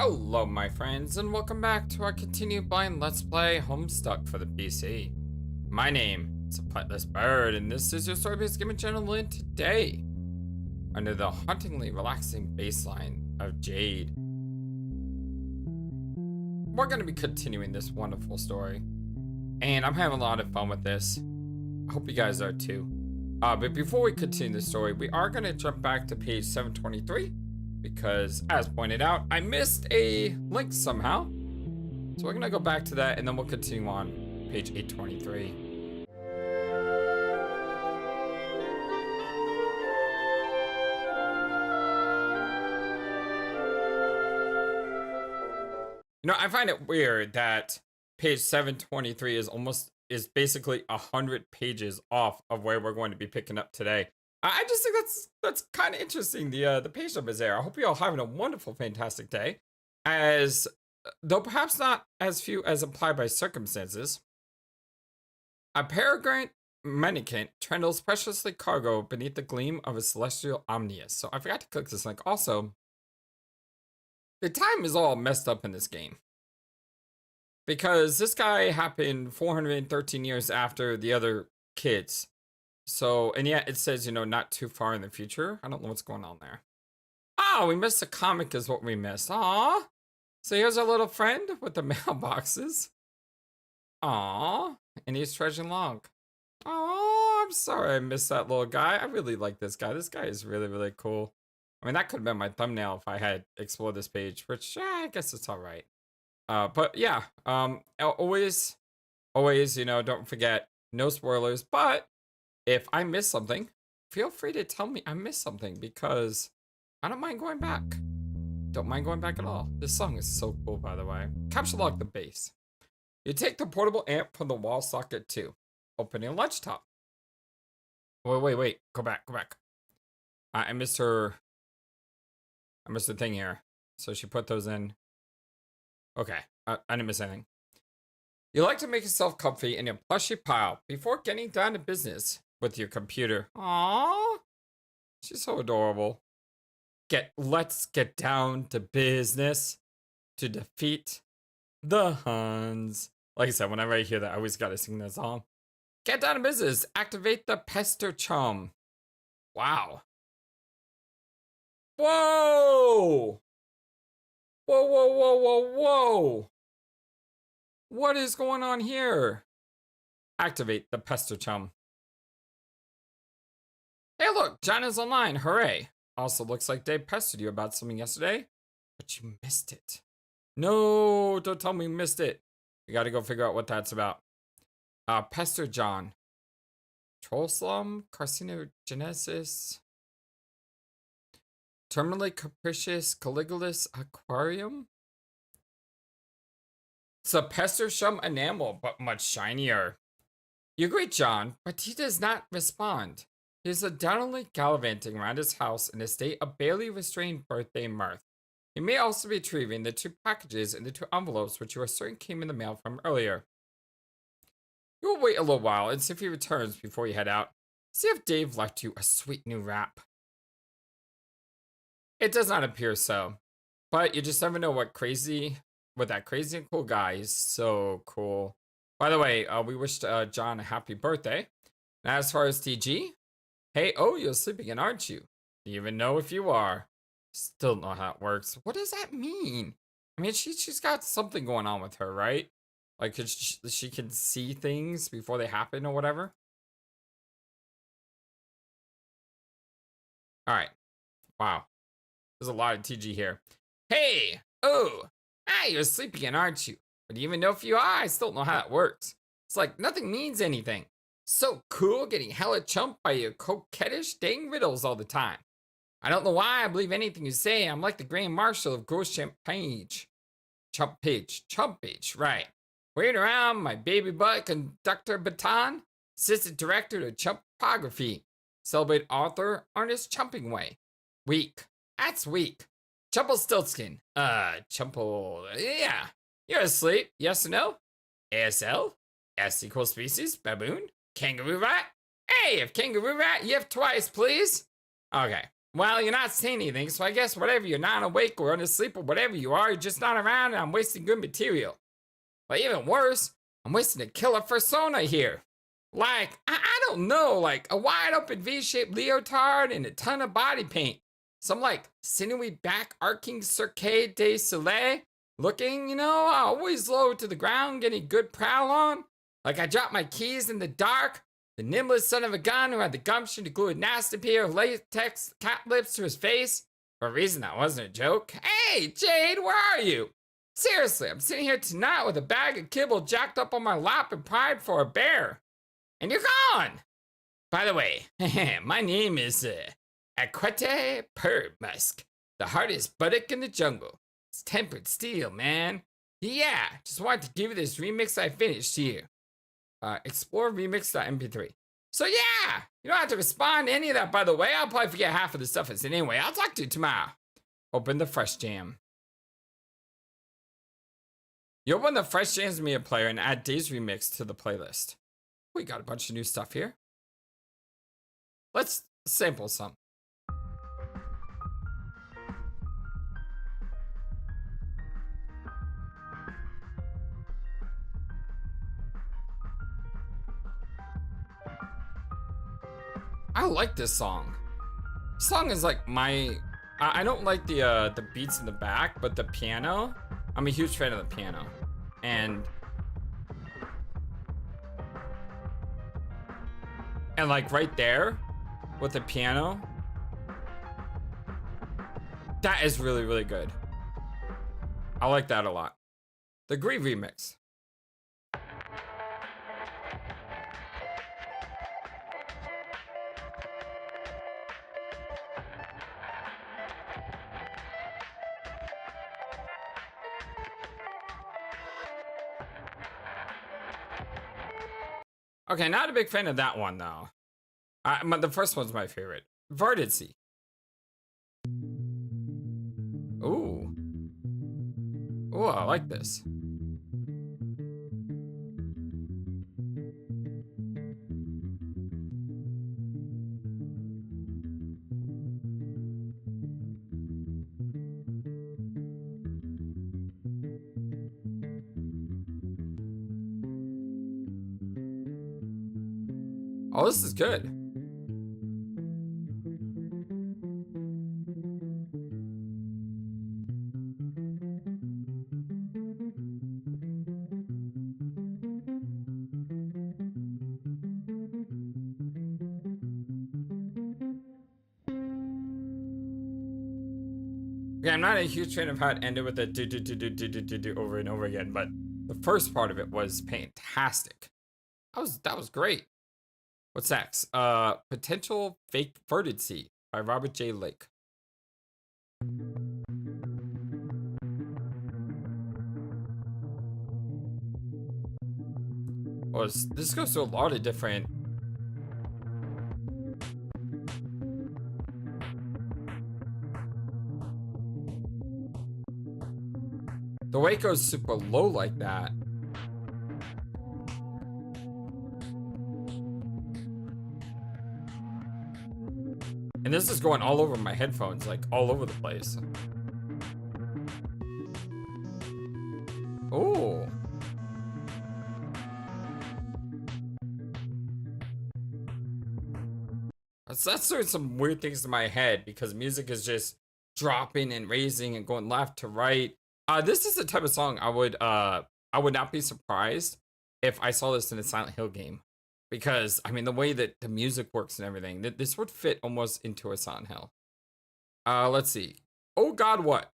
Hello my friends, and welcome back to our continued blind Let's Play Homestuck for the PC. My name is FlightlessBird, and this is your story-based gaming channel, and today, under the hauntingly relaxing bassline of Jade, we're going to be continuing this wonderful story. And I'm having a lot of fun with this. I hope you guys are too. But before we continue the story, we are going to jump back to page 723. Because, as pointed out, I missed a link somehow. So we're gonna go back to that and then we'll continue on page 823. You know, I find it weird that page 723 is basically 100 pages off of where we're going to be picking up today. I just think that's kind of interesting. The page numbers there. I hope you're all having a wonderful, fantastic day. As though perhaps not as few as implied by circumstances, a Peregrine Mendicant trundles preciously cargo beneath the gleam of a celestial omnius. So I forgot to click this link. Also, the time is all messed up in this game because this guy happened 413 years after the other kids. So, and yet it says, you know, not too far in the future. I don't know what's going on there. Oh, we missed a comic is what we missed. Aw. So here's our little friend with the mailboxes. Aw. And he's trudging along. Oh, I'm sorry I missed that little guy. I really like this guy. This guy is really, really cool. I mean, that could have been my thumbnail if I had explored this page, which I guess it's all right. But yeah, always, you know, don't forget, no spoilers, but if I miss something, feel free to tell me I missed something because I don't mind going back. Don't mind going back at all. This song is so cool, by the way. Capture log the bass. You take the portable amp from the wall socket too. Open your lunch top. Wait. Go back. I missed her. I missed the thing here. So she put those in. Okay, I didn't miss anything. You like to make yourself comfy in your plushy pile before getting down to business with your computer. Aww. She's so adorable. Let's get down to business to defeat the Huns. Like I said, whenever I hear that, I always gotta sing that song. Get down to business. Activate the pester chum. Wow. Whoa! Whoa. What is going on here? Activate the pester chum. Hey look, John is online, hooray. Also looks like Dave pestered you about something yesterday, but you missed it. No, don't tell me you missed it. We gotta go figure out what that's about. Pester John. Troll slum, carcinogenesis. Terminally capricious Caligulus aquarium. It's a pester shum enamel, but much shinier. You greet John, but he does not respond. He is undoubtedly gallivanting around his house in a state of barely restrained birthday mirth. He may also be retrieving the 2 packages and the 2 envelopes which you are certain came in the mail from earlier. You will wait a little while and see if he returns before you head out. See if Dave left you a sweet new wrap. It does not appear so, but you just never know what that crazy and cool guy is so cool. By the way, we wished John a happy birthday. Now, as far as TG, hey, you're sleeping in, aren't you? Do you even know if you are? Still don't know how it works. What does that mean? I mean, she's got something going on with her, right? Like, she can see things before they happen or whatever. All right. Wow. There's a lot of TG here. Hey! You're sleeping in, aren't you? But do you even know if you are? I still don't know how that works. It's like nothing means anything. So cool getting hella chumped by your coquettish dang riddles all the time. I don't know why I believe anything you say. I'm like the Grand Marshal of Gross Champagne. Chumpage, right. Waiting around my baby butt conductor baton. Assistant director to chumpography. Celebrate author Ernest Chumping Way. Weak. That's weak. Chumpelstiltskin. Chumple. Yeah. You're asleep. Yes or no? ASL? S equals species. Baboon. Kangaroo rat. Hey, if kangaroo rat, you have twice, please. Okay. Well, you're not saying anything, so I guess whatever, you're not awake or asleep or whatever you are, you're just not around and I'm wasting good material. But even worse, I'm wasting a killer persona here. Like, I don't know, like a wide open V-shaped leotard and a ton of body paint. Some like sinewy back arcing Cirque de Soleil looking, always low to the ground, getting good prowl on. Like I dropped my keys in the dark. The nimblest son of a gun who had the gumption to glue a nasty pair of latex cat lips to his face. For a reason that wasn't a joke. Hey, Jade, where are you? Seriously, I'm sitting here tonight with a bag of kibble jacked up on my lap and primed for a bear. And you're gone! By the way, my name is Aquete Musk, the hardest buttock in the jungle. It's tempered steel, man. Yeah, just wanted to give you this remix I finished here. Explore remix.mp3. So yeah, you don't have to respond to any of that, by the way. I'll probably forget half of the stuff it's in anyway. I'll talk to you tomorrow. Open the FreshJamz. You open the FreshJamz media player and add Day's remix to the playlist. We got a bunch of new stuff here. Let's sample some. I like this song. This song is like I don't like the beats in the back, but the piano, I'm a huge fan of the piano. And like right there with the piano, that is really, really good. I like that a lot. The Grieve remix. Okay, not a big fan of that one though. The first one's my favorite. Verdancy. Ooh. Ooh, I like this. Oh, this is good. Yeah, I'm not a huge fan of how it ended with the do over and over again, but the first part of it was fantastic. That was great. What's next? Potential Fake Verdancy by Robert J. Lake. Oh, this goes to a lot of different. The way it goes super low like that. And this is going all over my headphones, like all over the place. Oh. That's doing some weird things to my head because music is just dropping and raising and going left to right. This is the type of song I would not be surprised if I saw this in a Silent Hill game. Because, I mean, the way that the music works and everything, this would fit almost into a Silent Hill. Let's see. Oh God, what?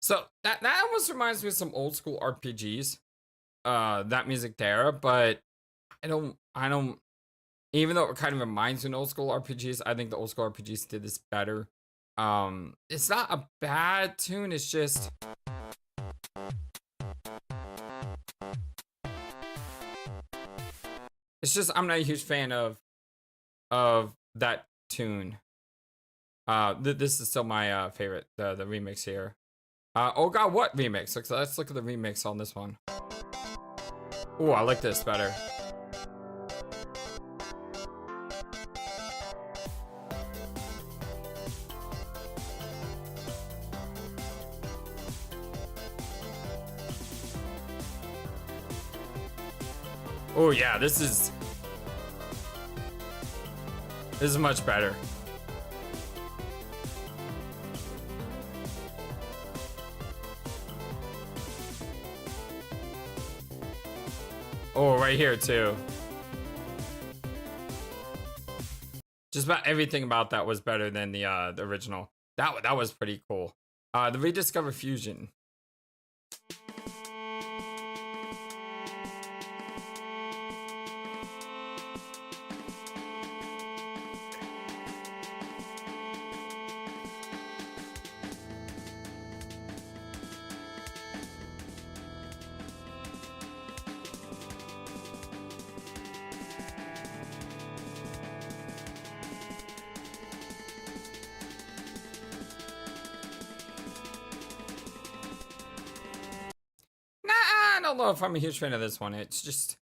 So that almost reminds me of some old school RPGs. That music there, but I don't even though it kind of reminds me of old school RPGs, I think the old school RPGs did this better. It's not a bad tune, it's just I'm not a huge fan of that tune. This is still my favorite, the remix here. Oh god, what remix? Let's look at the remix on this one. Oh, I like this better. Oh yeah, this is much better. Oh, right here too. Just about everything about that was better than the original. That was pretty cool. The Rediscover Fusion. I don't know if I'm a huge fan of this one. It's just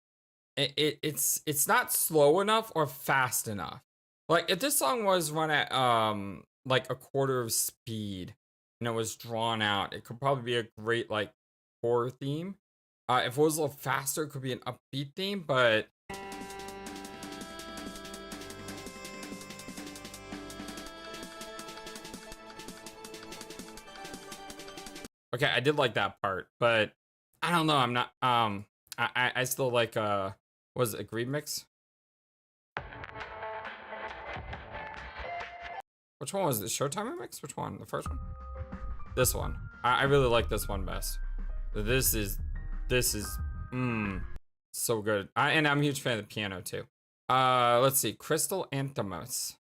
it's not slow enough or fast enough. Like if this song was run at like a quarter of speed and it was drawn out, it could probably be a great like horror theme. If it was a little faster, it could be an upbeat theme, but okay, I did like that part, but I don't know. I'm not. I still like. Was it a remix? Which one was it? Showtime remix? Which one? The first one? This one. I really like this one best. This is so good. And I'm a huge fan of the piano too. Let's see. Crystal Anthemos.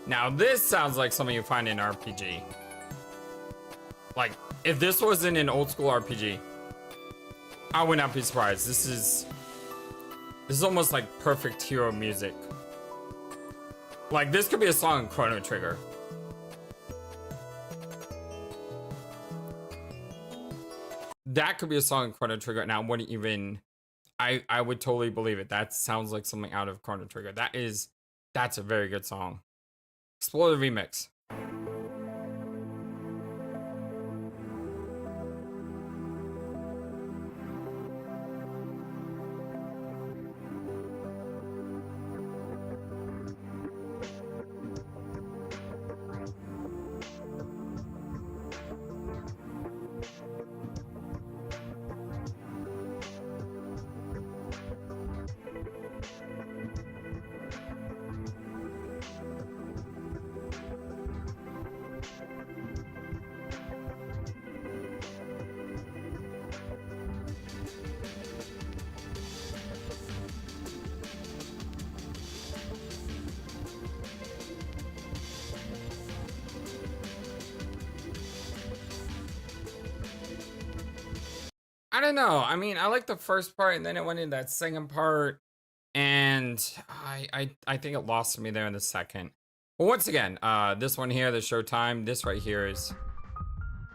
Now this sounds like something you find in an RPG. Like, if this was in an old school RPG, I would not be surprised. This is almost like perfect hero music. Like, this could be a song in Chrono Trigger. That could be a song in Chrono Trigger, and I wouldn't even... I would totally believe it. That sounds like something out of Chrono Trigger. That's a very good song. Explore the remix. I don't know. I mean, I like the first part, and then it went into that second part, and I think it lost me there in the second. Well, once again, this one here, the Showtime, this right here is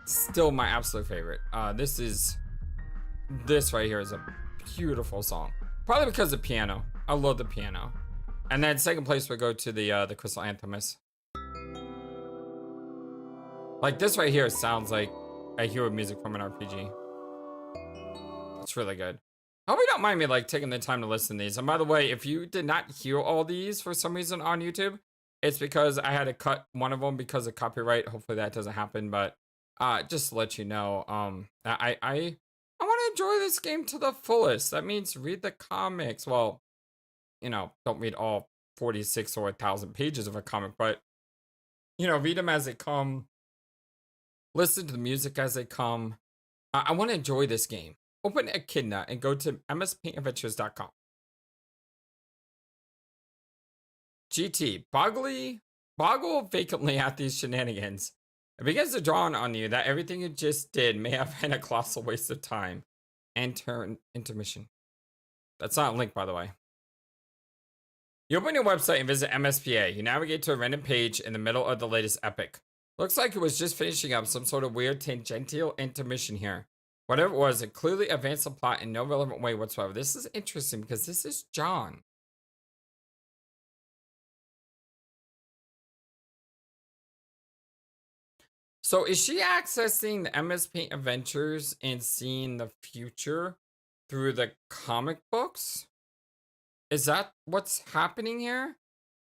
still my absolute favorite. This right here is a beautiful song. Probably because of the piano. I love the piano. And then second place would go to the Crystal Anthemos. Like this right here sounds like a hero music from an RPG. It's really good. I hope you don't mind me like taking the time to listen to these. And by the way, if you did not hear all these for some reason on YouTube, it's because I had to cut one of them because of copyright. Hopefully that doesn't happen, but just to let you know, I want to enjoy this game to the fullest. That means read the comics. Well, you know, don't read all 46 or 1,000 pages of a comic, but you know, read them as they come. Listen to the music as they come. I want to enjoy this game. Open Echidna and go to mspaintadventures.com. GT, boggle vacantly at these shenanigans. It begins to dawn on you that everything you just did may have been a colossal waste of time. Enter intermission. That's not a link, by the way. You open your website and visit MSPA. You navigate to a random page in the middle of the latest epic. Looks like it was just finishing up some sort of weird tangential intermission here. Whatever it was, it clearly advanced the plot in no relevant way whatsoever. This is interesting because this is John. So is she accessing the MS Paint Adventures and seeing the future through the comic books? Is that what's happening here?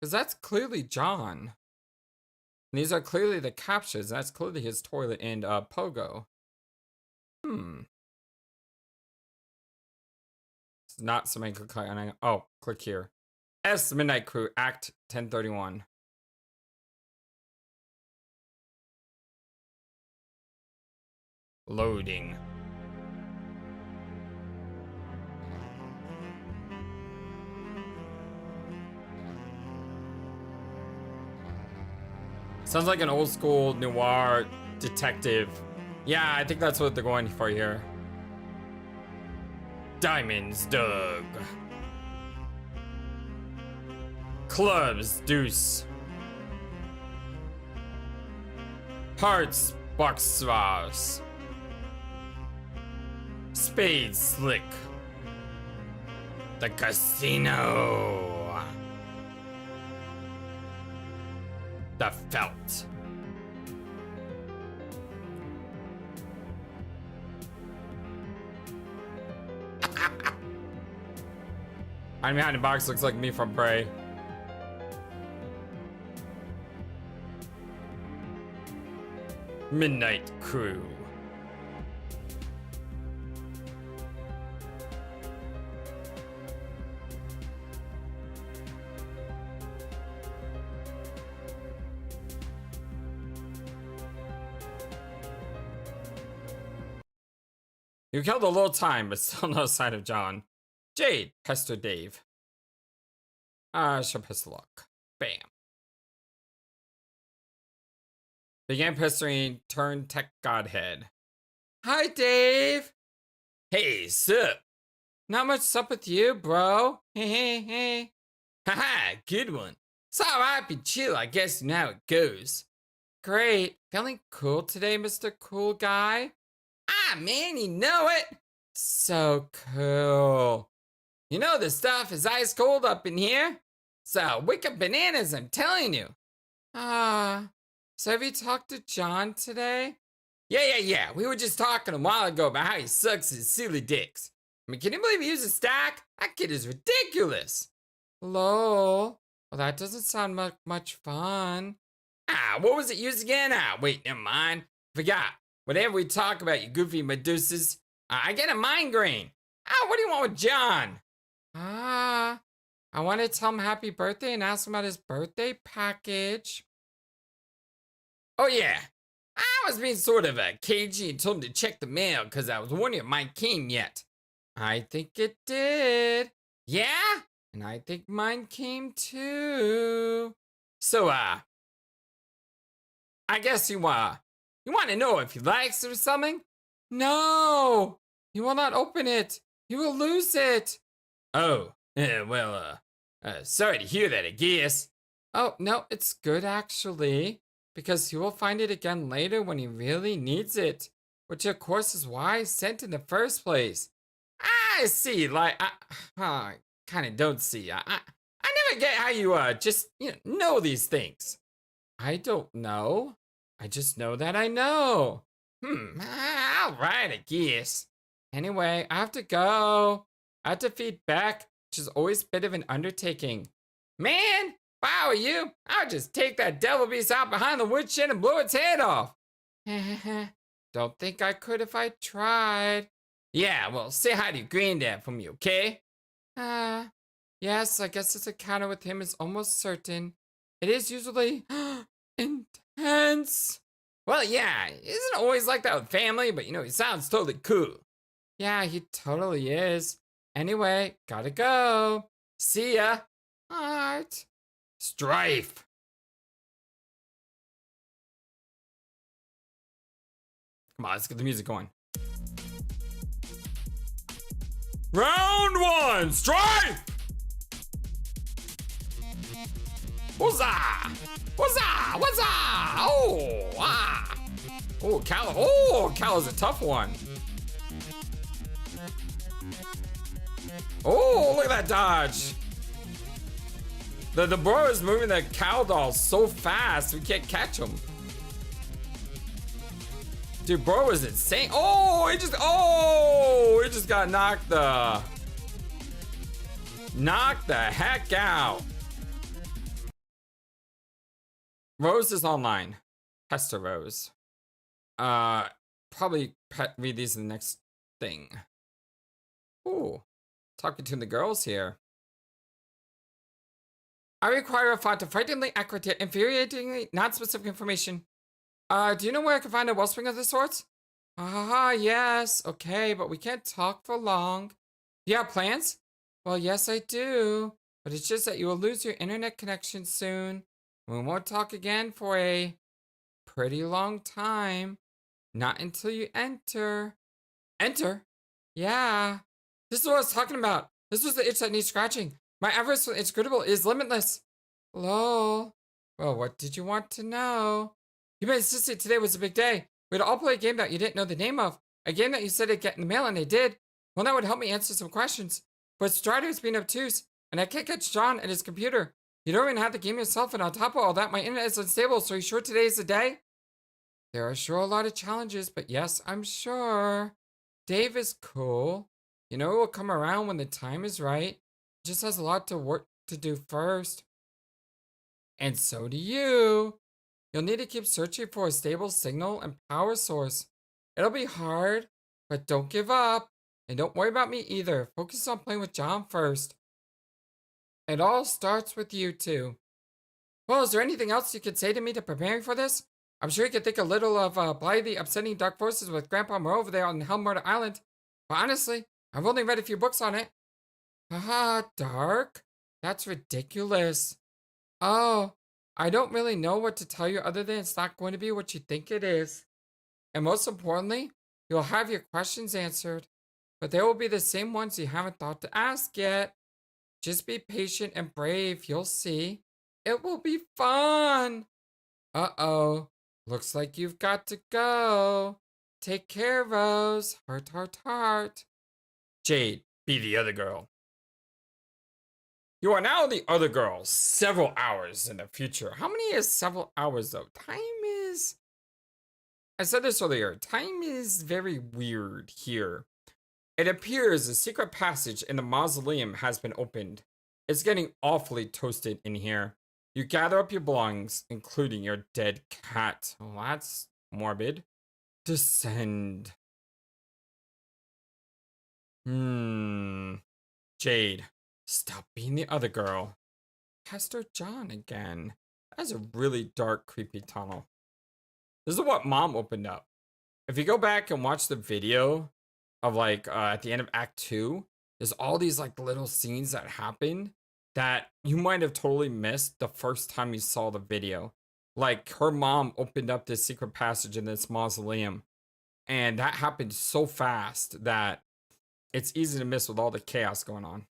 Because that's clearly John. And these are clearly the captures. That's clearly his toilet and Pogo. It's not something to click on. Oh, click here. S Midnight Crew, Act 1031. Loading. Sounds like an old school noir detective. Yeah, I think that's what they're going for here. Diamonds dug. Clubs deuce. Hearts boxers. Spades slick. The casino. The felt. I'm behind the box, looks like me from Prey. Midnight Crew. You killed a little time, but still no sign of John. Jade, pester Dave. She'll piss the luck. Bam. Began pestering, turned tech godhead. Hi, Dave. Hey, sup? Not much sup with you, bro. Hey. Haha, good one. So I'd be chill, I guess you know how it goes. Great. Feeling cool today, Mr. Cool Guy? Ah, man, you know it. So cool. You know the stuff is ice cold up in here. So wicked bananas, I'm telling you. So have you talked to John today? Yeah. We were just talking a while ago about how he sucks his silly dicks. I mean, can you believe he used a stack? That kid is ridiculous. Lol. Well, that doesn't sound much fun. What was it used again? Wait, never mind. Forgot. Whatever we talk about, you goofy Medusas, I get a migraine. What do you want with John? I want to tell him happy birthday and ask him about his birthday package. Oh yeah, I was being sort of cagey and told him to check the mail because I was wondering if mine came yet. I think it did. Yeah? And I think mine came too. So, I guess you want to know if he likes it or something? No! You will not open it. You will lose it. Oh, well, sorry to hear that, I guess. Oh, no, it's good actually. Because he will find it again later when he really needs it. Which of course is why I sent in the first place. I see, like, I kind of don't see. I never get how you, just, know these things. I don't know. I just know that I know. All right, I guess. Anyway, I have to go. I have to feed back, which is always a bit of an undertaking. Man, If I were you, I'd just take that devil beast out behind the woodshed and blow its head off. Don't think I could if I tried. Yeah, well, say hi to your granddad for me, okay? Yes, I guess this encounter with him is almost certain. It is usually intense. Well, yeah, isn't always like that with family, but you know, he sounds totally cool. Yeah, he totally is. Anyway, gotta go. See ya. Heart. Strife. Come on, let's get the music going. Round one, Strife! Huzzah! Huzzah! Huzzah! Oh, ah! Oh, Cal is a tough one. Oh, look at that dodge. The bro is moving the cow doll so fast, we can't catch him. Dude, bro is insane. Oh, he just got knocked the heck out. Rose is online. Pester Rose. Probably read these in the next thing. Ooh, talking to the girls here. I require a font of frighteningly accurate yet infuriatingly non-specific information. Do you know where I can find a wellspring of the sorts? Yes. Okay, but we can't talk for long. You have plans? Well, yes, I do. But it's just that you will lose your internet connection soon. We won't talk again for a pretty long time. Not until you enter. Enter? Yeah. This is what I was talking about. This was the itch that needs scratching. My avarice for inscrutable is limitless. Lol. Well, what did you want to know? You been insistent today was a big day. We'd all play a game that you didn't know the name of. A game that you said it'd get in the mail, and they did. Well, that would help me answer some questions. But Strider's being obtuse, and I can't catch John at his computer. You don't even have the game yourself, and on top of all that, my internet is unstable, so are you sure today is the day? There are sure a lot of challenges, but yes, I'm sure. Dave is cool. You know, he'll come around when the time is right. He just has a lot to work to do first. And so do you. You'll need to keep searching for a stable signal and power source. It'll be hard, but don't give up. And don't worry about me either. Focus on playing with John first. It all starts with you two. Well, is there anything else you could say to me to prepare me for this? I'm sure you could think a little of Blythe upsetting dark forces with Grandpa Moreau over there on Helmwater Island. But honestly, I've only read a few books on it. Haha, dark? That's ridiculous. Oh, I don't really know what to tell you other than it's not going to be what you think it is. And most importantly, you'll have your questions answered. But they will be the same ones you haven't thought to ask yet. Just be patient and brave, you'll see. It will be fun. Uh-oh. Looks like you've got to go. Take care, Rose. Heart, heart, heart. Jade, be the other girl. You are now the other girl, several hours in the future. How many is several hours, though? Time is... I said this earlier. Time is very weird here. It appears a secret passage in the mausoleum has been opened. It's getting awfully toasted in here. You gather up your belongings, including your dead cat. Oh, that's morbid. Descend. Jade, stop being the other girl. Pastor John again. That's a really dark, creepy tunnel. This is what Mom opened up. If you go back and watch the video of like at the end of Act 2, there's all these like little scenes that happen that you might have totally missed the first time you saw the video. Like her mom opened up this secret passage in this mausoleum, and that happened so fast that it's easy to miss with all the chaos going on.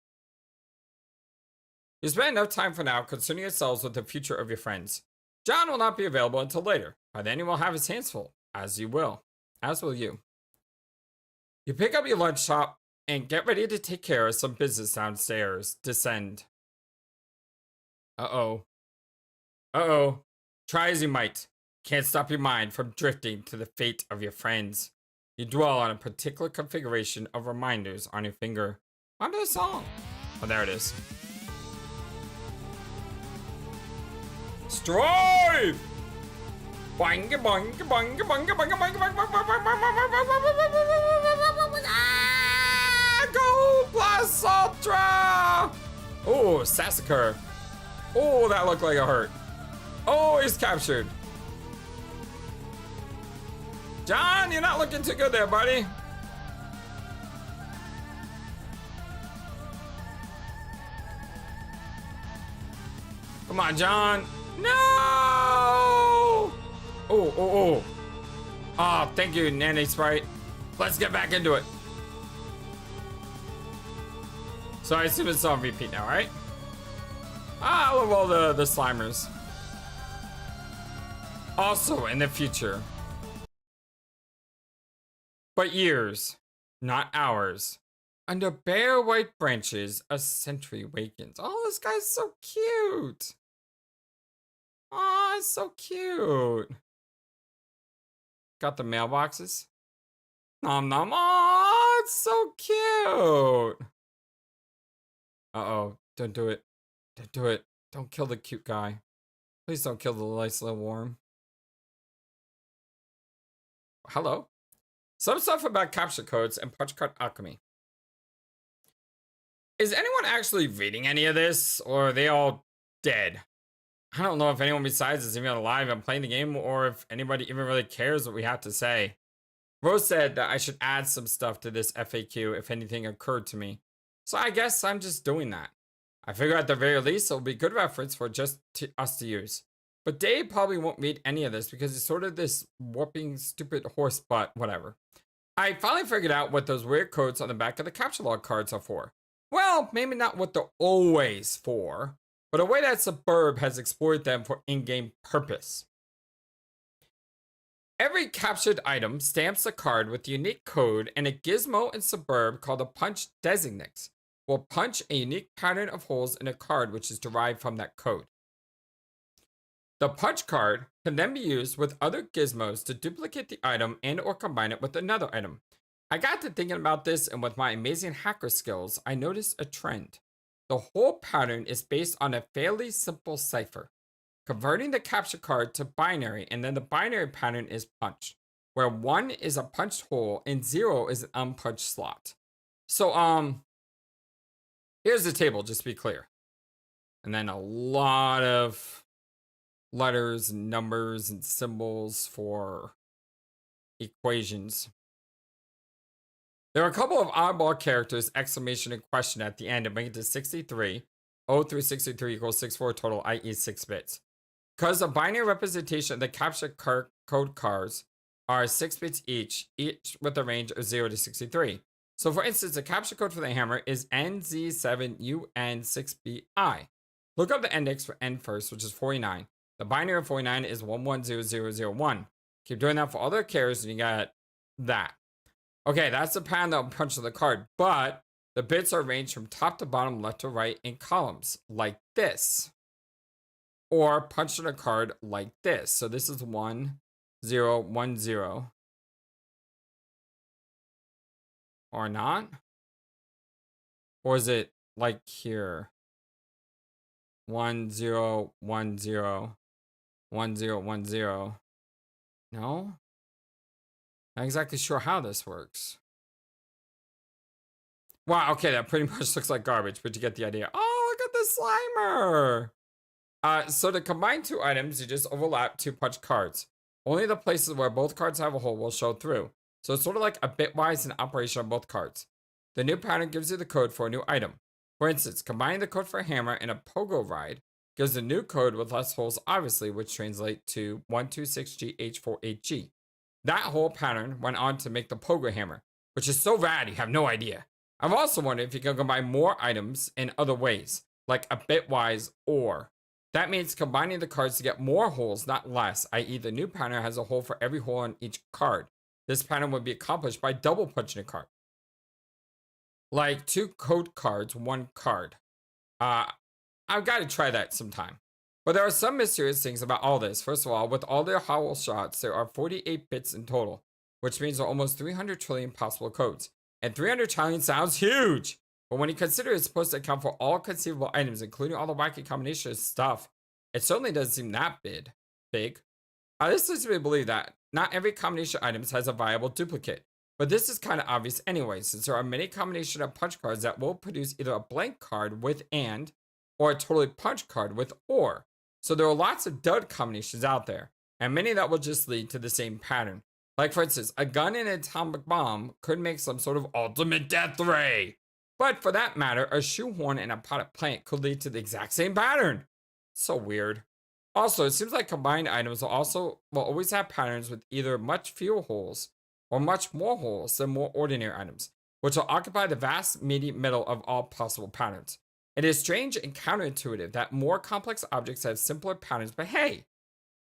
You spend enough time for now concerning yourselves with the future of your friends. John will not be available until later. By then he will have his hands full, as will you. You pick up your lunch shop and get ready to take care of some business downstairs. Descend. Uh-oh. Uh-oh. Try as you might. Can't stop your mind from drifting to the fate of your friends. You dwell on a particular configuration of reminders on your finger. Onto the song. Oh, there it is. Strife! Boing, boing, boing, boing, boing, boing, boing, Gold plus Ultra! Oh, Sassacre. Oh, that looked like a hurt. Oh, he's captured. John, you're not looking too good there, buddy. Come on, John. No! Oh. Oh, thank you, Nanny Sprite. Let's get back into it. So I assume it's on repeat now, right? I love all the Slimers. Also in the future. But years, not hours. Under bare white branches, a sentry wakens. Oh, this guy's so cute. Oh, it's so cute. Got the mailboxes. Nom nom. Oh, it's so cute. Uh-oh. Don't do it. Don't do it. Don't kill the cute guy. Please don't kill the nice little worm. Hello. Some stuff about capture codes and punch card alchemy. Is anyone actually reading any of this, or are they all dead? I don't know if anyone besides is even alive and playing the game, or if anybody even really cares what we have to say. Rose said that I should add some stuff to this FAQ if anything occurred to me. So I guess I'm just doing that. I figure at the very least it'll be good reference for just us to use. But Dave probably won't read any of this because he's sort of this warping stupid horse butt, whatever. I finally figured out what those weird codes on the back of the capture log cards are for. Well, maybe not what they're always for, but a way that Suburb has explored them for in-game purpose. Every captured item stamps a card with a unique code, and a gizmo in Suburb called a punch designates will punch a unique pattern of holes in a card which is derived from that code. The punch card can then be used with other gizmos to duplicate the item and or combine it with another item. I got to thinking about this, and with my amazing hacker skills, I noticed a trend. The whole pattern is based on a fairly simple cipher, converting the capture card to binary, and then the binary pattern is punched, where 1 is a punched hole and 0 is an unpunched slot. So, here's the table, just to be clear. And then a lot of letters and numbers and symbols for equations. There are a couple of oddball characters, exclamation and question at the end to bring it to 63. 0 through 63 equals 64 total, i.e. 6 bits. Because the binary representation of the capture code cards are 6 bits each with a range of 0 to 63. So for instance, the capture code for the hammer is NZ7UN6BI. Look up the index for N first, which is 49. The binary of 49 is 110001. Keep doing that for other characters and you got that. Okay, that's the pattern that will punch to the card, but the bits are arranged from top to bottom, left to right in columns, like this. Or punch to the card like this. So this is 1, 0, 1, 0. Or not? Or is it like here? 1, 0, 1, 0, 1, 0, 1, 0. No? Not exactly sure how this works. Wow, okay, that pretty much looks like garbage, but you get the idea. Oh, look at the Slimer! So to combine two items, you just overlap two punch cards. Only the places where both cards have a hole will show through. So it's sort of like a bitwise and operation on both cards. The new pattern gives you the code for a new item. For instance, combining the code for a hammer and a pogo ride gives a new code with less holes, obviously, which translate to 126GH48G. That whole pattern went on to make the pogo hammer, which is so rad you have no idea. I've also wondered if you can combine more items in other ways, like a bitwise OR. That means combining the cards to get more holes, not less, i.e. the new pattern has a hole for every hole on each card. This pattern would be accomplished by double punching a card. Like 2 code cards, 1 card. I've got to try that sometime. But there are some mysterious things about all this. First of all, with all their howl shots, there are 48 bits in total, which means there are almost 300 trillion possible codes. And 300 trillion sounds huge! But when you consider it's supposed to account for all conceivable items, including all the wacky combination of stuff It certainly doesn't seem that big. This leads me to believe that not every combination of items has a viable duplicate. But this is kind of obvious anyway, since there are many combinations of punch cards that will produce either a blank card with and, or a totally punch card with or. So there are lots of dud combinations out there, and many that will just lead to the same pattern. Like for instance, a gun and an atomic bomb could make some sort of ultimate death ray. But for that matter, a shoehorn and a potted plant could lead to the exact same pattern. So weird. Also, it seems like combined items will always have patterns with either much fewer holes or much more holes than more ordinary items, which will occupy the vast middle of all possible patterns. It is strange and counterintuitive that more complex objects have simpler patterns, but hey,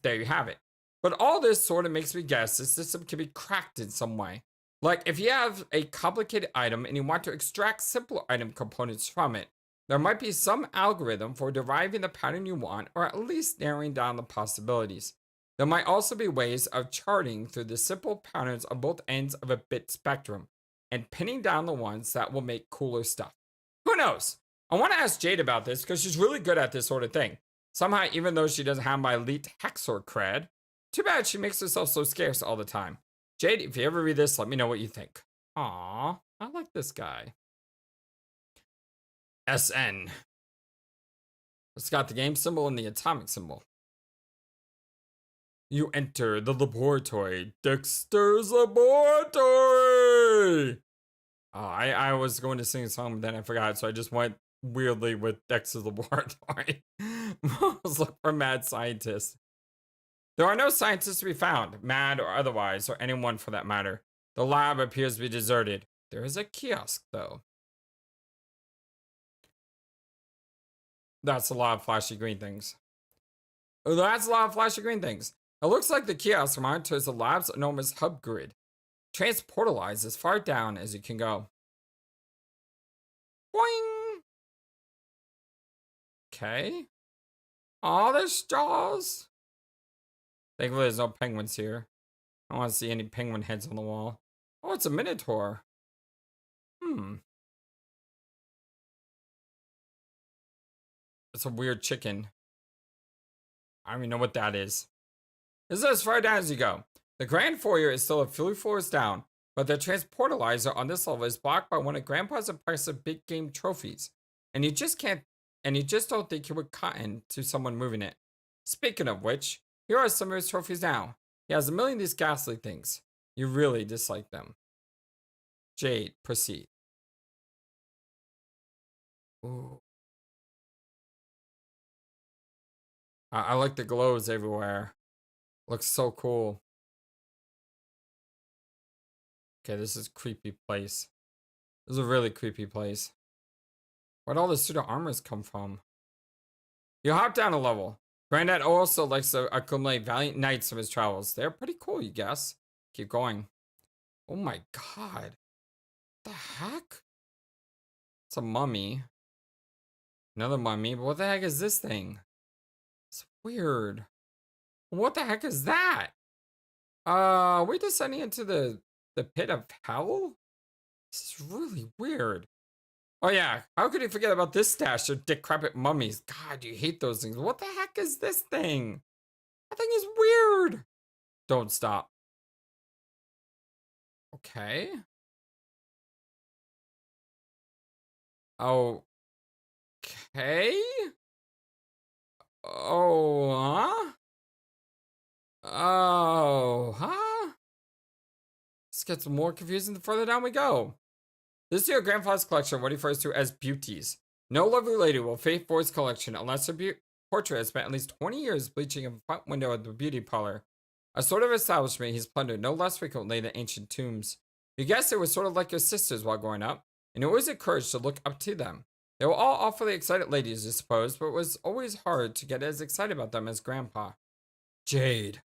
there you have it. But all this sort of makes me guess the system can be cracked in some way. Like if you have a complicated item and you want to extract simpler item components from it, there might be some algorithm for deriving the pattern you want, or at least narrowing down the possibilities. There might also be ways of charting through the simple patterns on both ends of a bit spectrum, and pinning down the ones that will make cooler stuff. Who knows? I want to ask Jade about this because she's really good at this sort of thing. Somehow, even though she doesn't have my elite Hexor cred, too bad she makes herself so scarce all the time. Jade, if you ever read this, let me know what you think. Aww, I like this guy. SN. It's got the game symbol and the atomic symbol. You enter the laboratory. Dexter's laboratory! Oh, I was going to sing a song, but then I forgot, so I just went weirdly with Dexter's laboratory. Let's look for mad scientists. There are no scientists to be found, mad or otherwise, or anyone for that matter. The lab appears to be deserted. There is a kiosk, though. That's a lot of flashy green things. Oh, that's a lot of flashy green things. It looks like the kiosk monitors the lab's enormous hub grid. Transportalize as far down as you can go. Boing! Okay. Oh, there's straws. Thankfully, there's no penguins here. I don't want to see any penguin heads on the wall. Oh, it's a minotaur. It's a weird chicken. I don't even know what that is. This is as far down as you go. The grand foyer is still a few floors down, but the transportalizer on this level is blocked by one of Grandpa's impressive big game trophies. And you just don't think he would cotton to someone moving it. Speaking of which, here are some of his trophies now. He has a million of these ghastly things. You really dislike them. Jade, proceed. Ooh. I like the glows everywhere. Looks so cool. Okay, this is a creepy place. This is a really creepy place. Where'd all the pseudo armors come from? You hop down a level. Granddad also likes to accumulate valiant knights of his travels. They're pretty cool, you guess. Keep going. Oh my god. What the heck? It's a mummy. Another mummy, but what the heck is this thing? It's weird. What the heck is that? Are we descending into the pit of hell? This is really weird. Oh yeah, how could you forget about this stash of decrepit mummies? God, you hate those things. What the heck is this thing? That thing is weird. Don't stop. Okay. Okay. Oh, huh? Oh, huh? This gets more confusing the further down we go. This is your grandfather's collection, what he refers to as beauties. No lovely lady will fade for his collection unless her portrait has spent at least 20 years bleaching in the front window of the beauty parlor. A sort of establishment he's plundered no less frequently than ancient tombs. You guess it was sort of like your sisters while growing up, and you always encouraged to look up to them. They were all awfully excited ladies, I suppose, but it was always hard to get as excited about them as Grandpa. Jade,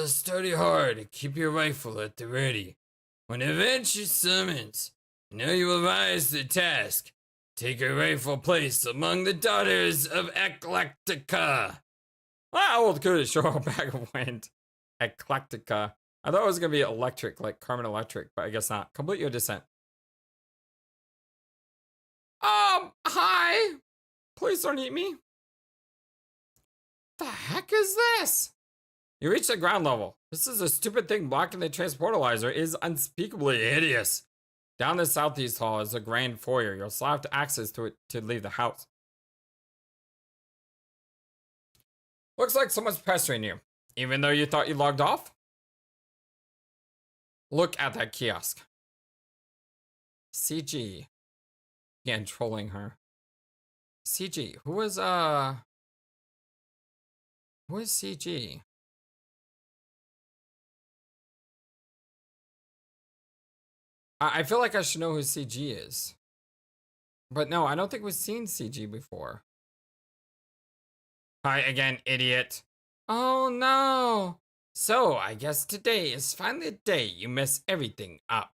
study hard and keep your rifle at the ready. When event she summons, you know you will rise to the task. Take your rightful place among the daughters of Eclectica. How old could it show a bag of wind? Eclectica. I thought it was going to be electric, like Carmen Electric, but I guess not. Complete your descent. Hi. Please don't eat me. The heck is this? You reach the ground level. This is a stupid thing blocking the transportalizer. It is unspeakably hideous. Down the southeast hall is a grand foyer. You'll still have to access to it to leave the house. Looks like someone's pestering you, even though you thought you logged off. Look at that kiosk. CG. Again, trolling her. CG. Who is CG? I feel like I should know who CG is. But no, I don't think we've seen CG before. Hi again, idiot. Oh no. So, I guess today is finally the day you mess everything up.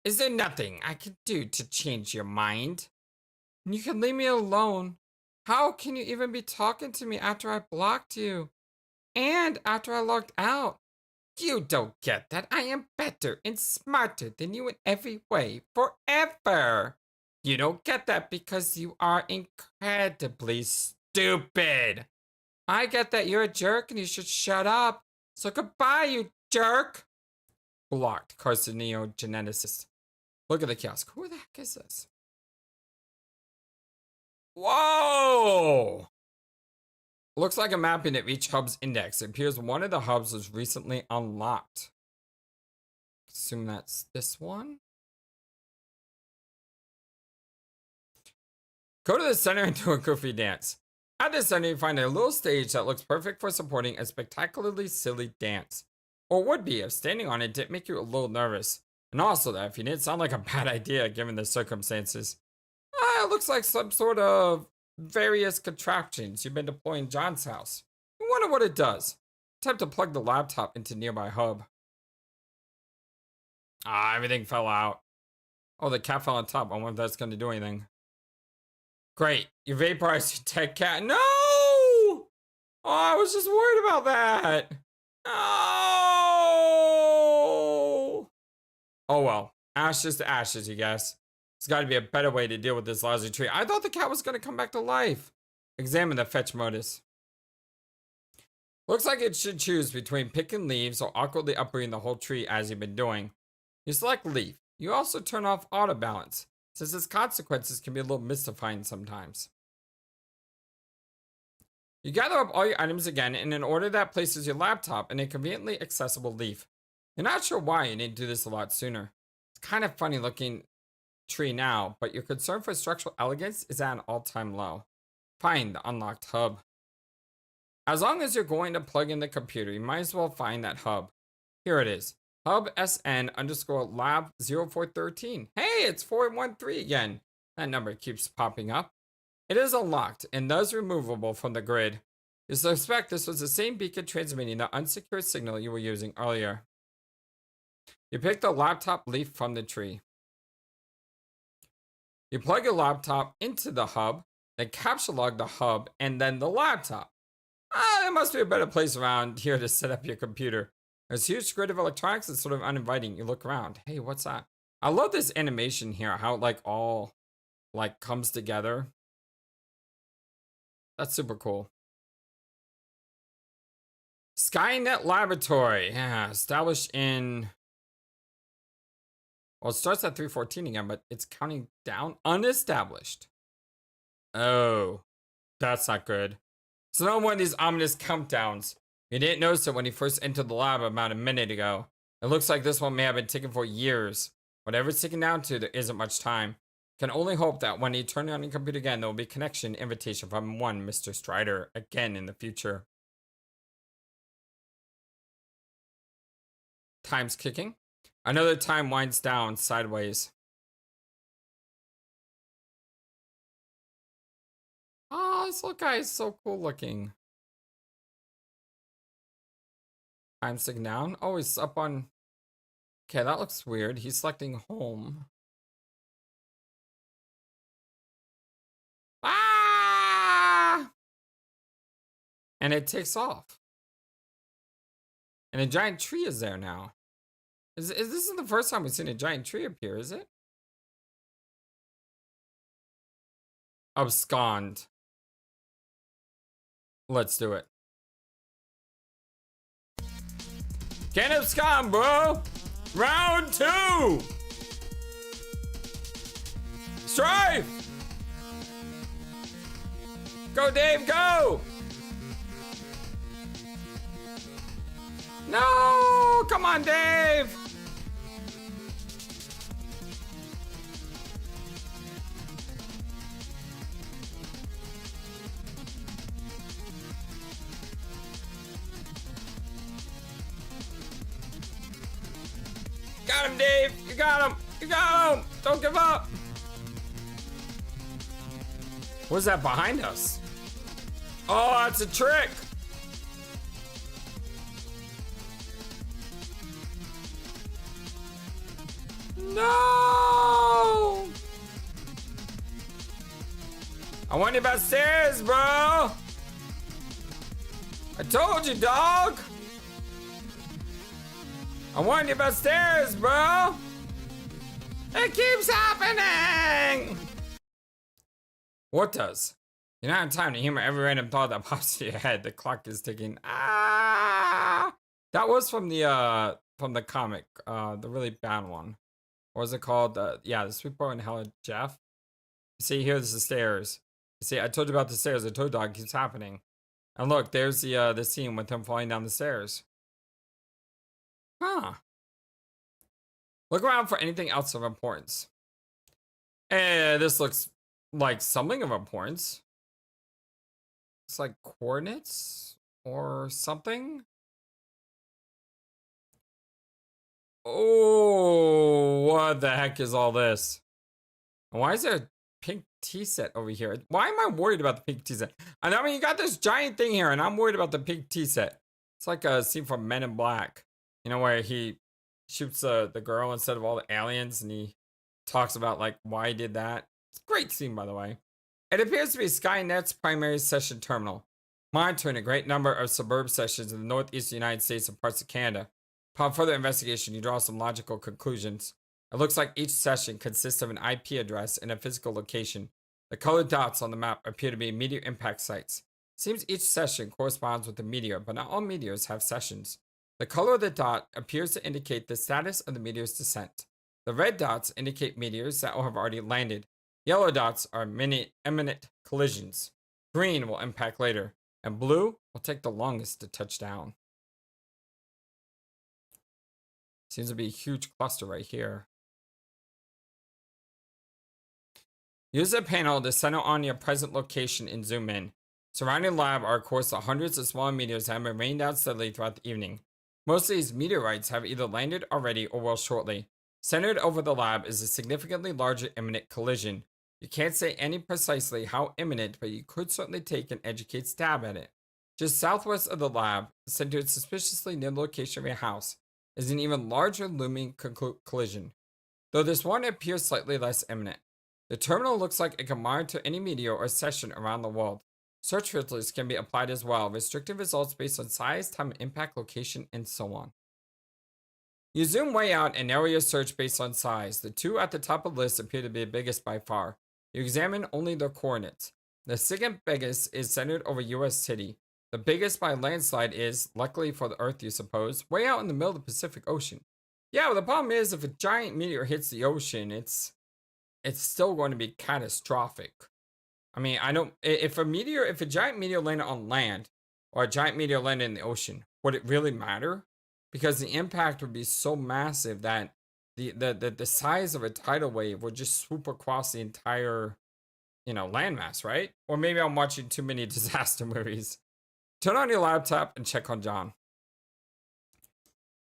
Is there nothing I can do to change your mind? You can leave me alone. How can you even be talking to me after I blocked you? And after I logged out? You don't get that. I am better and smarter than you in every way forever. You don't get that because you are incredibly stupid. I get that you're a jerk and you should shut up. So goodbye, you jerk. Blocked carcinogeneticist. Look at the kiosk. Who the heck is this? Whoa! Looks like a mapping of each hub's index. It appears one of the hubs was recently unlocked. Assume that's this one. Go to the center and do a goofy dance. At the center, you find a little stage that looks perfect for supporting a spectacularly silly dance. Or would be if standing on it didn't make you a little nervous. And also that if you didn't sound like a bad idea given the circumstances. It looks like some sort of various contraptions you've been deploying in John's house. I wonder what it does. Attempt to plug the laptop into nearby hub. Everything fell out. Oh, the cat fell on top. I wonder if that's going to do anything. Great. You vaporized your dead cat. No! Oh, I was just worried about that. Oh! Oh well. Ashes to ashes, you guys. There's got to be a better way to deal with this lousy tree. I thought the cat was going to come back to life. Examine the fetch modus. Looks like it should choose between picking leaves or awkwardly uprooting the whole tree as you've been doing. You select leaf. You also turn off auto balance, since its consequences can be a little mystifying sometimes. You gather up all your items again in an order that places your laptop in a conveniently accessible leaf. You're not sure why you didn't do this a lot sooner. It's kind of funny looking tree now, but your concern for structural elegance is at an all-time low. Find the unlocked hub. As long as you're going to plug in the computer, you might as well find that hub. Here it is. Hub SN_lab 0413. Hey, it's 413 again. That number keeps popping up. It is unlocked and thus removable from the grid. You suspect this was the same beacon transmitting the unsecured signal you were using earlier. You pick the laptop leaf from the tree. You plug your laptop into the hub, then capture log the hub, and then the laptop. There must be a better place around here to set up your computer. There's a huge grid of electronics that's sort of uninviting. You look around. Hey, what's that? I love this animation here, how it all comes together. That's super cool. Skynet Laboratory. Yeah, established in... Well, it starts at 314 again, but it's counting down. Unestablished. Oh, that's not good. It's not one of these ominous countdowns. You didn't notice it when you first entered the lab about a minute ago. It looks like this one may have been taken for years. Whatever it's taken down to, there isn't much time. Can only hope that when you turn on your computer again, there will be a connection invitation from one Mr. Strider again in the future. Time's kicking. Another time winds down sideways. Oh, this little guy is so cool looking. Time's ticking down. Oh, he's up on... Okay, that looks weird. He's selecting home. Ah! And it takes off. And a giant tree is there now. Is this is the first time we've seen a giant tree appear, is it? Abscond. Let's do it. Get Abscond, bro. Round 2. Strife. Go, Dave, go. No, come on, Dave. Got him, Dave. You got him. You got him. Don't give up. What's that behind us? Oh, that's a trick. No. I want you about stairs, bro. I told you, dog. I warned you about stairs, bro. It keeps happening. What does? You don't have time to humor every random thought that pops in your head. The clock is ticking. Ah! That was from the comic, the really bad one. What was it called? Yeah, the Sweet Boy and Hella Jeff. See, here's the stairs. See, I told you about the stairs. I told you, dog, it keeps happening. And look, there's the scene with him falling down the stairs. Huh. Look around for anything else of importance. And this looks like something of importance. It's like coordinates or something. Oh, what the heck is all this? And why is there a pink tea set over here? Why am I worried about the pink tea set? I mean, you got this giant thing here, and I'm worried about the pink tea set. It's like a scene from Men in Black. You know, where he shoots the girl instead of all the aliens, and he talks about, like, why he did that. It's a great scene, by the way. It appears to be Skynet's primary session terminal, monitoring a great number of suburb sessions in the northeastern United States and parts of Canada. Upon further investigation, you draw some logical conclusions. It looks like each session consists of an IP address and a physical location. The colored dots on the map appear to be meteor impact sites. It seems each session corresponds with a meteor, but not all meteors have sessions. The color of the dot appears to indicate the status of the meteor's descent. The red dots indicate meteors that will have already landed. Yellow dots are imminent collisions. Green will impact later, and blue will take the longest to touch down. Seems to be a huge cluster right here. Use the panel to center on your present location and zoom in. Surrounding the lab are, of course, the hundreds of smaller meteors that have been raining down steadily throughout the evening. Most of these meteorites have either landed already or will shortly. Centered over the lab is a significantly larger imminent collision. You can't say any precisely how imminent, but you could certainly take an educated stab at it. Just southwest of the lab, centered suspiciously near the location of your house, is an even larger looming collision, though this one appears slightly less imminent. The terminal looks like it can monitor any meteor or session around the world. Search filters can be applied as well, restricting results based on size, time of impact, location, and so on. You zoom way out and narrow your search based on size. The two at the top of the list appear to be the biggest by far. You examine only their coordinates. The second biggest is centered over US City. The biggest by landslide is, luckily for the Earth you suppose, way out in the middle of the Pacific Ocean. Yeah, well, the problem is if a giant meteor hits the ocean, it's still going to be catastrophic. I mean, if a giant meteor landed on land or a giant meteor landed in the ocean, would it really matter? Because the impact would be so massive that the size of a tidal wave would just swoop across the entire, landmass, right? Or maybe I'm watching too many disaster movies. Turn on your laptop and check on John.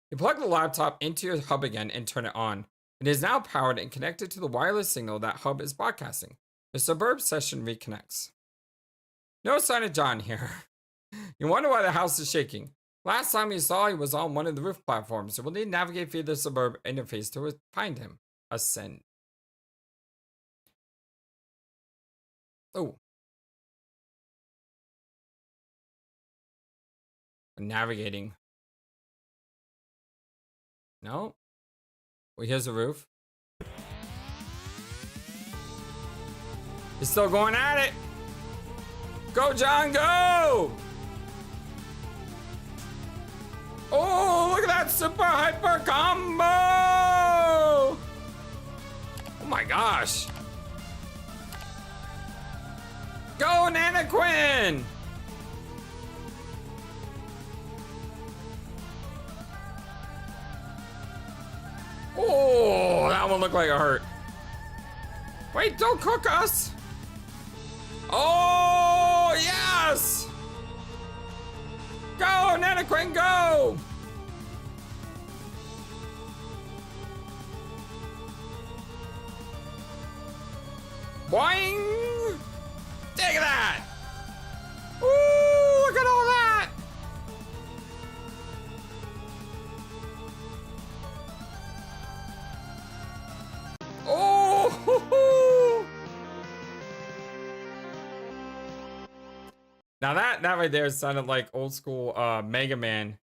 You plug the laptop into your hub again and turn it on. It is now powered and connected to the wireless signal that hub is broadcasting. The suburb session reconnects. No sign of John here. You wonder why the house is shaking. Last time you saw he was on one of the roof platforms, so we'll need to navigate via the suburb interface to find him. Ascend. Oh. Navigating. No. Well, here's the roof. He's still going at it. Go, John, go! Oh, look at that super hyper combo! Oh my gosh. Go, Nanquin! Oh, that one looked like it hurt. Wait, don't cook us! Oh, yes! Go, Nanquin, go! Boing! Take that! Ooh, look at all that! Oh! Hoo, hoo. Now that right there sounded like old school Mega Man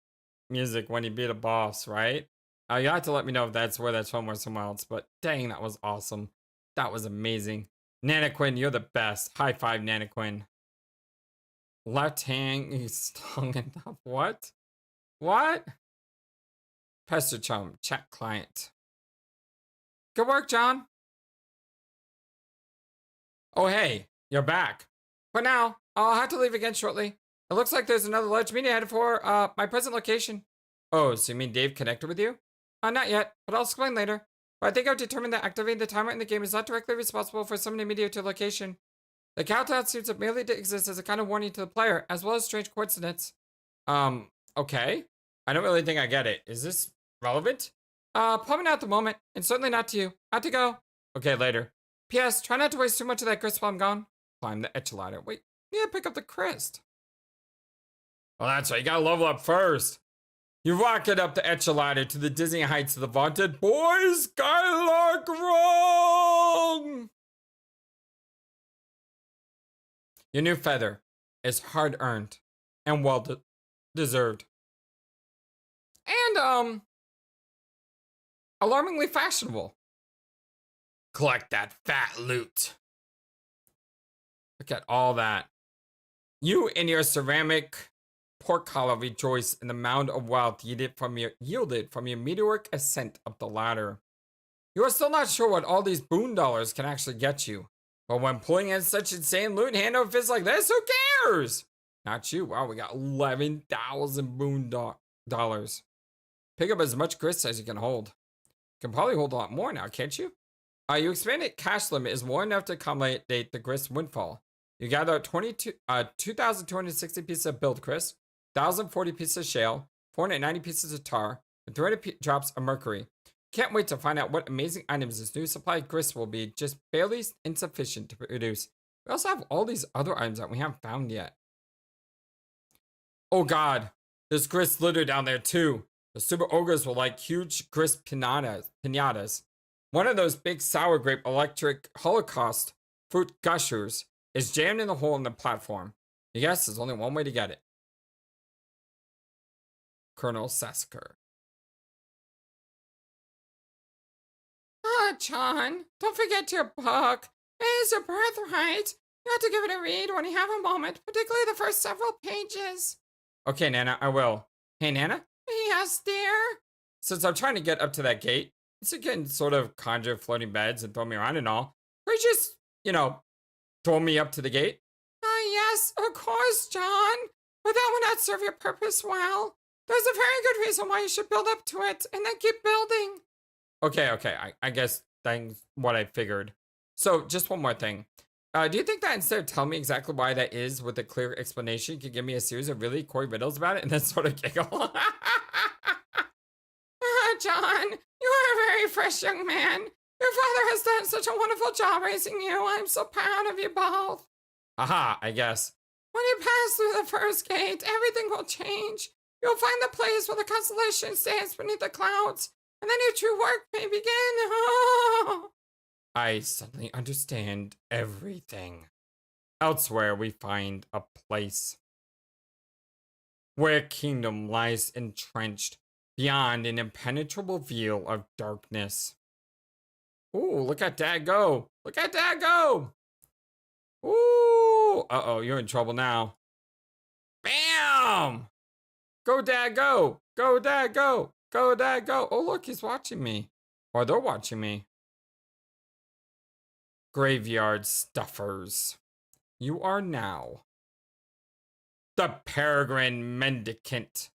music when he beat a boss, right? You have to let me know if that's where that's from or somewhere else, but dang, that was awesome. That was amazing. Nanquin, you're the best. High five, Nanquin. Left hand is tongue enough. What? What? Pester Chum, chat client. Good work, John. Oh, hey, you're back. For now, I'll have to leave again shortly. It looks like there's another large meeting headed for my present location. Oh, so you mean Dave connected with you? Not yet, but I'll explain later. But I think I've determined that activating the timer in the game is not directly responsible for summoning media to a location. The countdown seems to merely to exist as a kind of warning to the player, as well as strange coincidence. Okay. I don't really think I get it. Is this relevant? Probably not at the moment, and certainly not to you. Have to go. Okay, later. P.S. Try not to waste too much of that crystal while I'm gone. Climb the etch ladder. Wait, you need to pick up the crest. Well, that's right. You gotta level up first. You rocket up the etch ladder to the dizzying heights of the vaunted Boy Skylark Run! Your new feather is hard-earned and well-deserved. And, alarmingly fashionable. Collect that fat loot. Look at all that. You and your ceramic portcullis rejoice in the mound of wealth yielded from your meteoric ascent up the ladder. You are still not sure what all these boon dollars can actually get you. But when pulling in such insane loot hand over fist like this, who cares? Not you. Wow, we got 11,000 boon dollars. Pick up as much grist as you can hold. You can probably hold a lot more now, can't you? Your expanded cash limit is more enough to accommodate the grist windfall. You gather 2,260 pieces of build grist, 1,040 pieces of shale, 490 pieces of tar, and 300 drops of mercury. Can't wait to find out what amazing items this new supply of grist will be just barely insufficient to produce. We also have all these other items that we haven't found yet. Oh god, there's grist litter down there too. The super ogres will like huge grist pinatas. One of those big sour grape electric holocaust fruit gushers is jammed in the hole in the platform. You guess there's only one way to get it. Colonel Sasker. John, don't forget your book. It is your birthright. You have to give it a read when you have a moment, particularly the first several pages. Okay, Nana, I will. Hey, Nana? Yes, dear? Since I'm trying to get up to that gate, so you can sort of conjure floating beds and throw me around and all, or just, throw me up to the gate? Yes, of course, John. But that would not serve your purpose well. There's a very good reason why you should build up to it, and then keep building. Okay, I guess that's what I figured. So, just one more thing. Do you think that instead of telling me exactly why that is with a clear explanation, you could give me a series of really coy riddles about it and then sort of giggle? John, you are a very fresh young man. Your father has done such a wonderful job raising you. I'm so proud of you both. Aha, I guess. When you pass through the first gate, everything will change. You'll find the place where the constellation stands beneath the clouds, and then your true work may begin. Oh. I suddenly understand everything. Elsewhere, we find a place where kingdom lies entrenched beyond an impenetrable veil of darkness. Ooh, look at Dad go. Look at Dad go. Ooh, uh-oh, you're in trouble now. Bam! Go, Dad, go! Go, Dad, go! Go, Dad, go! Oh, look, he's watching me. Or they're watching me. Graveyard stuffers. You are now the Peregrine Mendicant.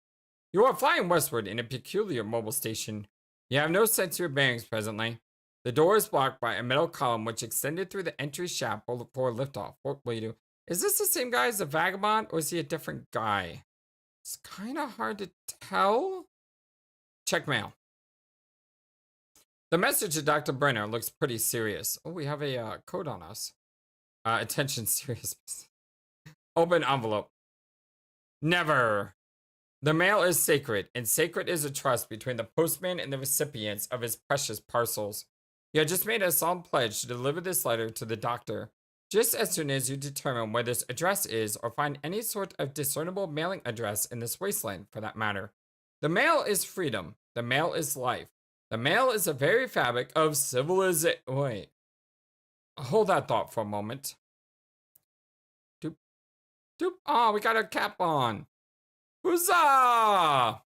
You are flying westward in a peculiar mobile station. You have no sense of your bearings presently. The door is blocked by a metal column which extended through the entry shaft before liftoff. What will you do? Is this the same guy as the vagabond, or is he a different guy? It's kind of hard to tell. Check mail. The message to Dr. Brenner looks pretty serious. Oh, we have a code on us. Attention, serious. Open envelope. Never. The mail is sacred, and sacred is a trust between the postman and the recipients of his precious parcels. You have just made a solemn pledge to deliver this letter to the doctor, just as soon as you determine where this address is or find any sort of discernible mailing address in this wasteland, for that matter. The mail is freedom. The mail is life. The mail is the very fabric of civilization. Wait. Hold that thought for a moment. Doop. Doop. Oh, we got our cap on. Huzzah!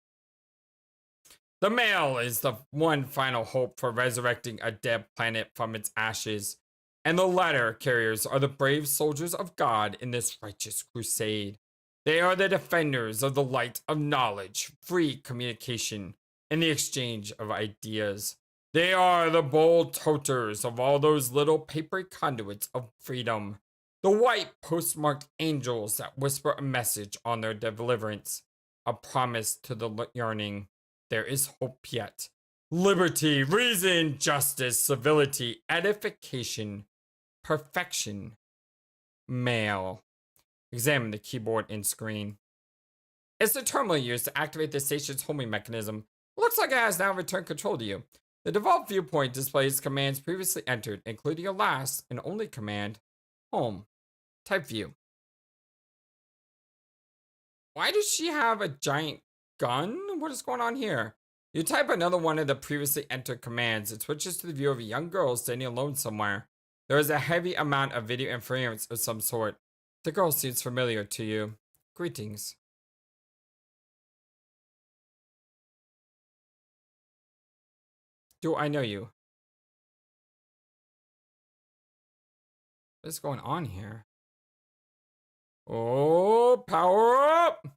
The mail is the one final hope for resurrecting a dead planet from its ashes. And the letter carriers are the brave soldiers of God in this righteous crusade. They are the defenders of the light of knowledge, free communication, and the exchange of ideas. They are the bold toters of all those little papery conduits of freedom. The white postmarked angels that whisper a message on their deliverance. A promise to the yearning. There is hope yet. Liberty, reason, justice, civility, edification, perfection. Mail. Examine the keyboard and screen. It's the terminal used to activate the station's homing mechanism. Looks like it has now returned control to you. The default viewpoint displays commands previously entered, including your last and only command, home. Type view. Why does she have a giant gun? What is going on here? You type another one of the previously entered commands. It switches to the view of a young girl standing alone somewhere. There is a heavy amount of video interference of some sort. The girl seems familiar to you. Greetings. Do I know you? What is going on here? Oh, power up!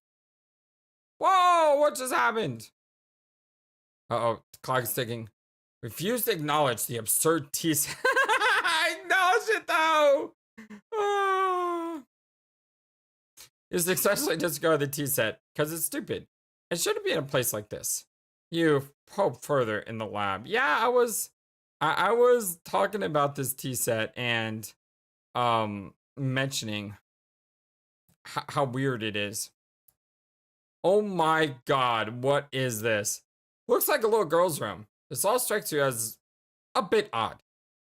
Whoa, what just happened? Uh-oh, the clock is ticking. Refuse to acknowledge the absurd tease. I acknowledge it though! You successfully discard the tea set because it's stupid. It shouldn't be in a place like this. You probe further in the lab. Yeah, I was talking about this tea set and mentioning how weird it is. Oh my god, what is this? Looks like a little girl's room. This all strikes you as a bit odd.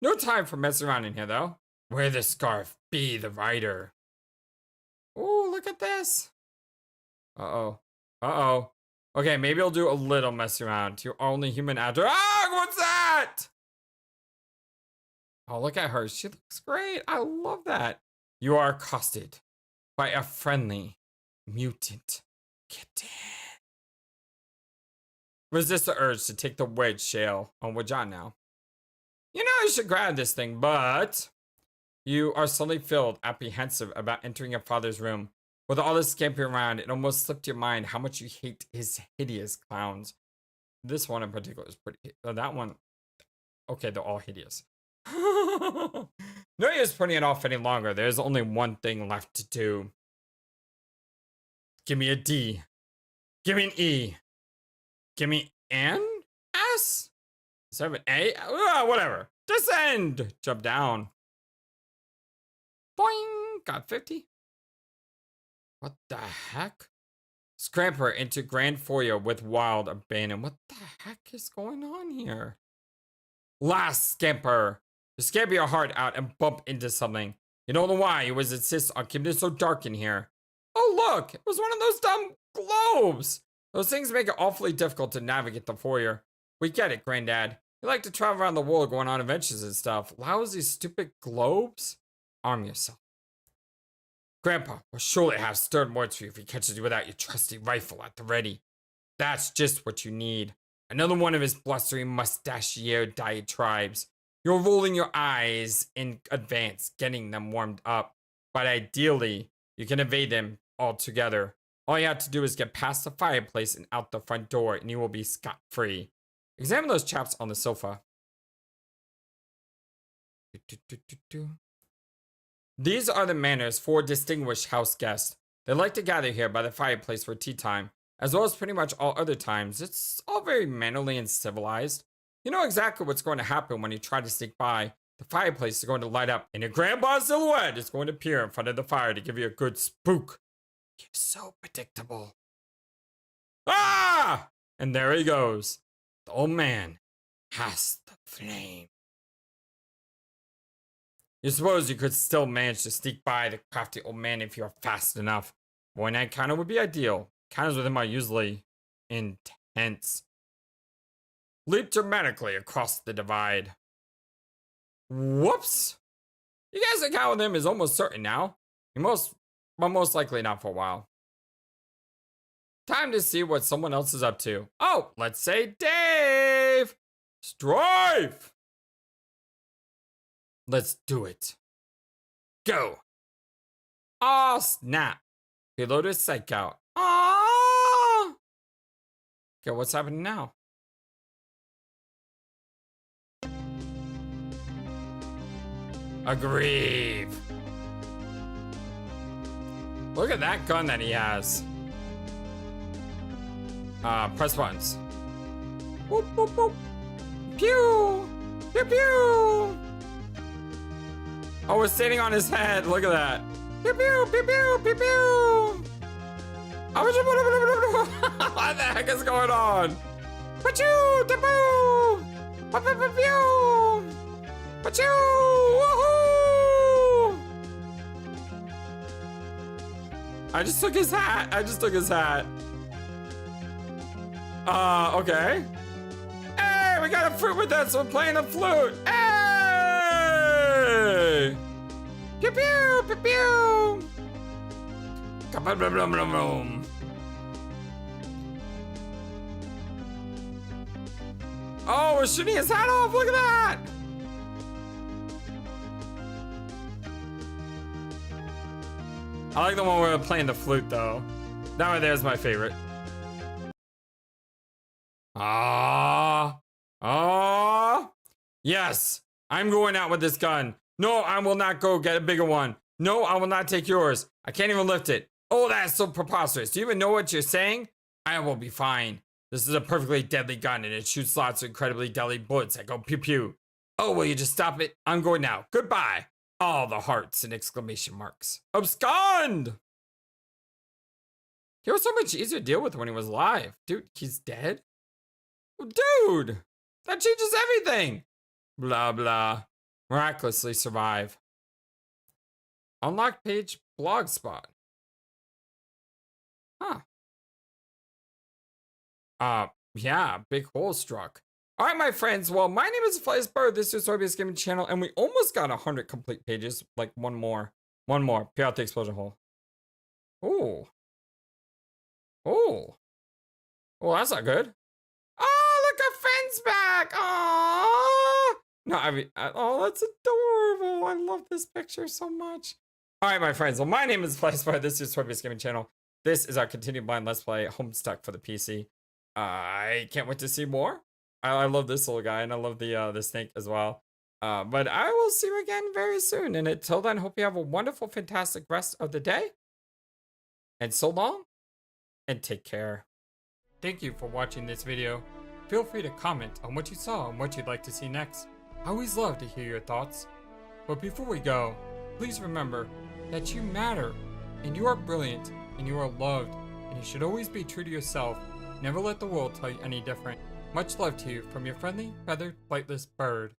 No time for messing around in here though. Wear the scarf, be the rider. Ooh, look at this. Uh-oh. Uh-oh. Okay, maybe I'll do a little mess around. You're only human after. Ah, what's that? Oh, look at her. She looks great. I love that. You are accosted by a friendly mutant kitten. Resist the urge to take the wedge shale on Wajan now. You know you should grab this thing, but you are suddenly filled apprehensive about entering your father's room. With all this scampering around, it almost slipped your mind how much you hate his hideous clowns. This one in particular is pretty. That one. Okay, they're all hideous. No use putting it off any longer. There's only one thing left to do. Give me a D. Give me an E. Give me an S. Is there an A? Whatever. Descend. Jump down. Boing. Got 50. What the heck? Scamper into Grand Foyer with wild abandon. What the heck is going on here? Last scamper. You scamper your heart out and bump into something. You don't know why you was insist on keeping it so dark in here. Oh look, it was one of those dumb globes. Those things make it awfully difficult to navigate the foyer. We get it, Granddad. You like to travel around the world going on adventures and stuff. Lousy, stupid globes? Arm yourself. Grandpa will surely have stern words for you if he catches you without your trusty rifle at the ready. That's just what you need. Another one of his blustery mustachioed diatribes. You're rolling your eyes in advance, getting them warmed up. But ideally, you can evade them altogether. All you have to do is get past the fireplace and out the front door, and you will be scot-free. Examine those chaps on the sofa. These are the manners for distinguished house guests. They like to gather here by the fireplace for tea time, as well as pretty much all other times. It's all very mannerly and civilized. You know exactly what's going to happen when you try to sneak by. The fireplace is going to light up, and your grandpa's silhouette is going to appear in front of the fire to give you a good spook. You're so predictable. Ah! And there he goes. The old man has the flame. You suppose you could still manage to sneak by the crafty old man if you're fast enough. One night counter would be ideal. Counters with him are usually intense. Leap dramatically across the divide. Whoops! You guys encounter with him is almost certain now. Most likely not for a while. Time to see what someone else is up to. Oh, let's say Dave! Strife! Let's do it. Go! Aw, snap. He loaded his psych out. Aww! Okay, what's happening now? Aggrieve. Look at that gun that he has. Press buttons. Boop, boop, boop. Pew! Pew, pew! Oh, we're sitting on his head. Look at that. Pew, pew, pew, pew, pew, pew. What the heck is going on? Pachoo, taboo! Pew! Pachoo! Woohoo! I just took his hat. Okay. Hey, we got a fruit with us. We're playing the flute. Hey! Pew pew pew pew. Ka-bum-bum-bum-bum-bum. Oh, we're shooting his hat off. Look at that. I like the one where we're playing the flute, though. That one there's my favorite. Yes, I'm going out with this gun. No, I will not go get a bigger one. No, I will not take yours. I can't even lift it. Oh, that's so preposterous. Do you even know what you're saying? I will be fine. This is a perfectly deadly gun, and it shoots lots of incredibly deadly bullets that go pew pew. Oh, will you just stop it? I'm going now. Goodbye. All the hearts and exclamation marks. Abscond! He was so much easier to deal with when he was alive. Dude, he's dead? Dude! That changes everything! Blah, blah. Miraculously survive. Unlock page blogspot. Huh. Yeah, big hole struck. Alright, my friends, well, my name is FlightlessBird, this is Sorbius Gaming Channel, and we almost got 100 complete pages. Like, one more. Peer out the explosion hole. Ooh. Ooh. Oh, that's not good. Oh, look, our friend's back! Aww! No, I mean, oh, that's adorable. I love this picture so much. Alright, my friends, well, my name is FlightlessBird, this is Sorbius Gaming Channel. This is our continued blind Let's Play Homestuck for the PC. I can't wait to see more. I love this little guy, and I love the snake as well. But I will see you again very soon. And until then, hope you have a wonderful, fantastic rest of the day. And so long, and take care. Thank you for watching this video. Feel free to comment on what you saw and what you'd like to see next. I always love to hear your thoughts. But before we go, please remember that you matter, and you are brilliant, and you are loved, and you should always be true to yourself. Never let the world tell you any different. Much love to you from your friendly, feathered, flightless bird.